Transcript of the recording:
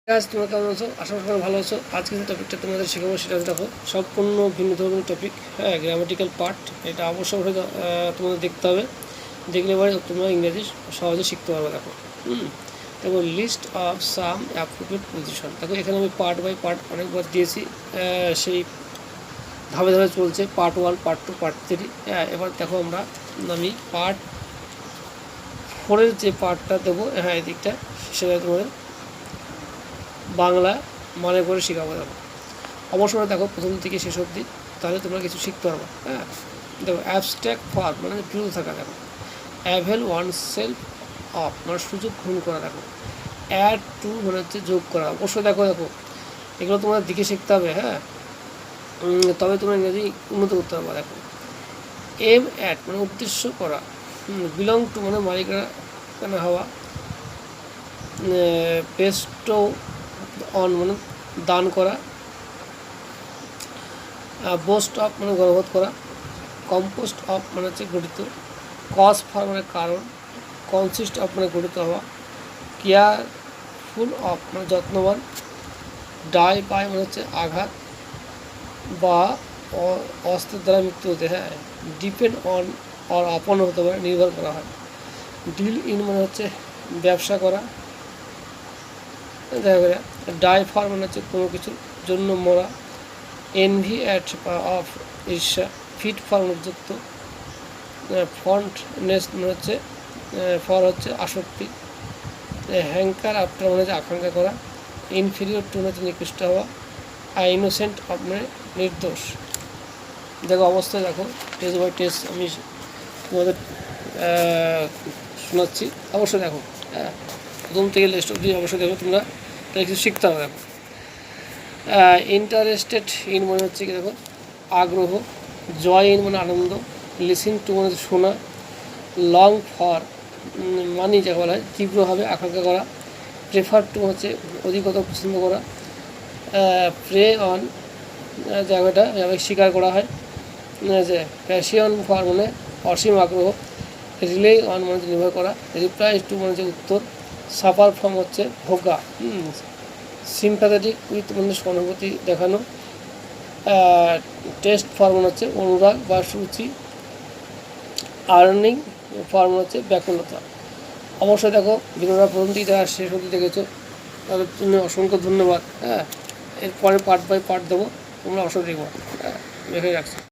আজ তোমরা কেমন আছো? আশা করি ভালো আছো। আজকে যে টপিকটা তোমাদের শেখাবো সেটা দেখো সম্পূর্ণ ভিন্ন ধরনের টপিক। হ্যাঁ, গ্রামাটিক্যাল পার্ট। এটা অবশ্যই তোমাদের দেখতে হবে, দেখলে পরে তোমরা ইংরেজি সহজে শিখতে পারবে। দেখো দেখো list of some appropriate position. দেখো এখানে আমি পার্ট বাই পার্ট অনেকবার দিয়েছি, সেই ধাপে ধাপে চলছে। Part 1, part 2, part 3। হ্যাঁ, এবার দেখো আমি পার্ট 4-এর যে পার্টটা দেবো, হ্যাঁ এই দিকটা, সেটা তোমাদের বাংলা মানে করে শেখাবো। দেখো অবশ্যই দেখো প্রথম থেকে শেষ অবধি, তাহলে তোমরা কিছু শিখতে পারবে। হ্যাঁ, দেখো অ্যাবস্ট্রাক্ট ফর্ম মানে বিরত থাকা। দেখো অ্যাভেল ওয়ান সেলফ অফ মানে সুযোগ গ্রহণ করা। দেখো অ্যাড টু মানে হচ্ছে যোগ করা। অবশ্যই দেখো এগুলো তোমার দিকে শিখতে হবে। হ্যাঁ, তবে তোমরা ইংরেজি উন্নত করতে পারবে। দেখো এম অ্যাট মানে উদ্দেশ্য করা। বিলং টু মানে মালিকানা হওয়া। বেস্টো অন মানে দান করা। বোস্ট অফ মানে গর্ববোধ করা। কম্পোস্ট অফ মানে হচ্ছে গঠিত। কজ ফর মানে কারণ। কনসিস্ট অফ মানে গঠিত হওয়া। কেয়ারফুল অফ মানে যত্নবান। ডাই বাই মানে হচ্ছে আঘাত বা অস্ত্রের দ্বারা মৃত্যু হতে। হ্যাঁ, ডিপেন্ড অন অর আপন হতে পারে, নির্ভর করা হয়। ডিল ইন মানে হচ্ছে ব্যবসা করা। ডাই ফর মানে হচ্ছে কোনো কিছুর জন্য মরা। এনভি অ্যাট অফ ঈর্ষা। ফিট ফর যুক্ত। ফন্টনেস মানে হচ্ছে ফর হচ্ছে আসক্তি। হ্যাঙ্কার আফটার মানে হচ্ছে আকাঙ্ক্ষা করা। ইনফিরিয়র টু মানে হচ্ছে নিকৃষ্ট হওয়া। আর ইনোসেন্ট অফ মানে নির্দোষ। দেখো অবস্থায় দেখো টেস্ট বাই টেস্ট আমি তোমাদের শোনাচ্ছি। অবশ্যই দেখো, হ্যাঁ প্রথম থেকে লেস্ট অবধি অবশ্যই দেখো, তোমরা তাহলে কিছু শিখতে হবে। দেখো ইন্টারেস্টেড ইন মানে হচ্ছে কি, দেখো আগ্রহ। জয় ইন মানে আনন্দ। লিসিন টু মানে শোনা। লং ফর মানি যাকে বলা হয় তীব্রভাবে আকাঙ্ক্ষা করা। প্রেফার টু হচ্ছে অধিকতর পছন্দ করা। প্রে অন জায়গাটা স্বীকার করা হয়। যে প্যাশন ফর মানে অসীম আগ্রহ। রিলে অন মানে নির্ভর করা। রিপ্লাই টু মানে যে উত্তর। সাফার ফর্ম হচ্ছে ভোগা। সিম্প্যাথেটিক উইথ মানে সহানুভূতি দেখানো। টেস্ট ফর্ম হচ্ছে অনুরাগ বা সূচি। আর্নিং ফর্ম হচ্ছে ব্যাকুলতা। অবশ্যই দেখো ভিডিওটা প্রথম থেকে যারা শেষ অবধি দেখেছো তাদের জন্য অসংখ্য ধন্যবাদ। হ্যাঁ, এরপরে পার্ট বাই পার্ট দেবো, তোমরা অবশ্যই দেখবো। হ্যাঁ, দেখে রাখছি।